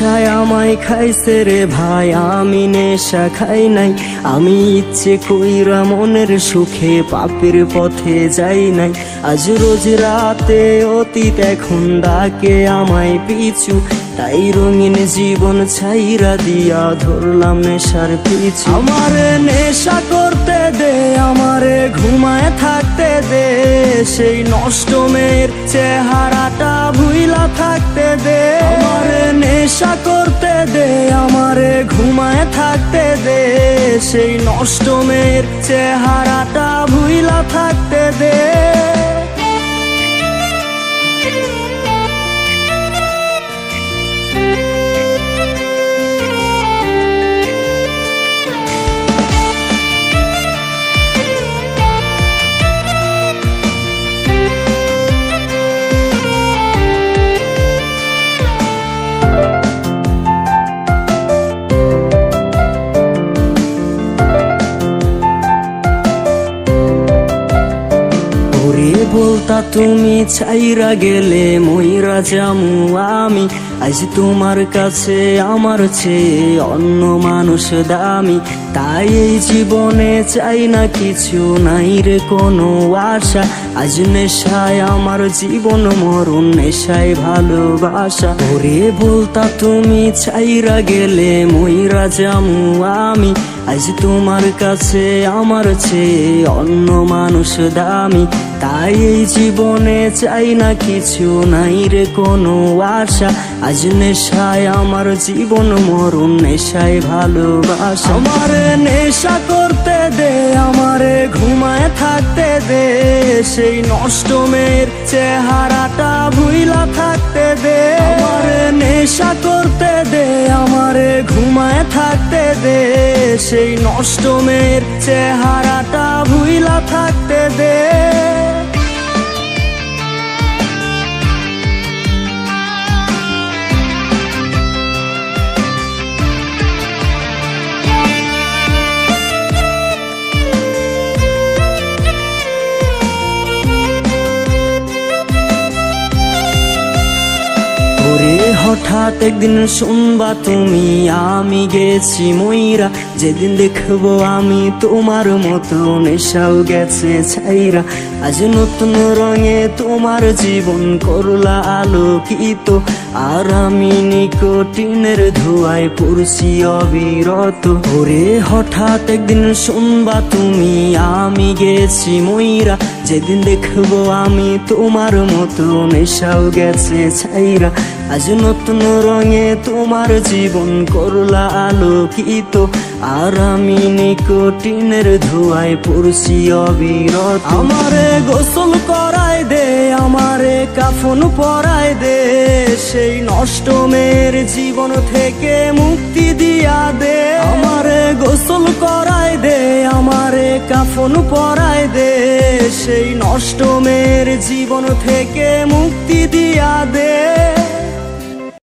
নেশায় আমায় খাইছে রে ভাই, আমি নেশা খাই নাই। আমি ইচ্ছে কইরা মনের সুখে পাপের পথে যাই নাই। আজ রোজ রাতে অতীত এখন ডাকে আমায় পিছু, তাই রঙিন জীবন ছাইরা দিয়া ধরলাম নেশার পিছু। আমারে নেশা করতে দে, আমারে ঘুমায় থাকতে দে, সেই নষ্ট মেয়ের চেহারাটা ভুইলা থাকতে দে। আমারে নেশা করতে দে, আমারে ঘুমায় থাকতে দে, সেই নষ্ট মেয়ের চেহারাটা ভুইলা থাকতে দে। বলতা তুমি ছাইরা গেলে মইরা যামু আমি, আজ তোমার কাছে আমার চেয়ে অন্য মানুষ দামি। তাই এই জীবনে চাই না কিছু, নাই রে কোনো আশা। আজ নেশায় আমার জীবন মরণ, নেশায় ভালোবাসা। ওরে বলতা তুমি ছাইরা গেলে মইরা যামু আমি, আজ তোমার কাছে আমার চেয়ে অন্য মানুষ দামি। তাই এই জীবনে চাই না কিছু, নাই রে কোনো আশা। আজ নেশায় আমার জীবন মরণ, নেশায় ভালোবাসা। আমারে নেশা করতে দে, আমারে ঘুমায় থাকতে দে, সেই নষ্ট মেয়ের চেহারাটা ভুইলা থাকতে দে। আমারে নেশা করতে দে, আমারে ঘুমায় থাকতে দে, সেই নষ্ট মেয়ের চেহারাটা ভুইলা থাকতে দে। হঠাৎ একদিন শুনবা তুমি আমি গেছি মইরা, যেদিন দেখবো আমি তোমার মতো নেশাও গেছে ছাইরা। আজ নতুন রঙে তোমার জীবন করলা আলোকিত, আর আমি নিকোটিনের ধোঁয়ায় পড়ছি অবিরত। ওরে হঠাৎ একদিন শুনবা তুমি আমি গেছি মইরা, যেদিন দেখবো আমি তোমার মতো নেশাও গেছে ছাইরা। আজ নতুন রঙে তোমার জীবন করলা আলোকিত, আর আমি নিকোটিনের ধোঁয়ায় পড়ছি অবিরত। আমারে গোসল করায় দে, আমারে কাফন পরায় দে, সেই নষ্ট মেয়ের জীবন থেকে মুক্তি দিয়া দে। আমারে গোসল করায় দে, আমারে কাফন পরায় দে, সেই নষ্ট মেয়ের জীবন থেকে মুক্তি দিয়া দে।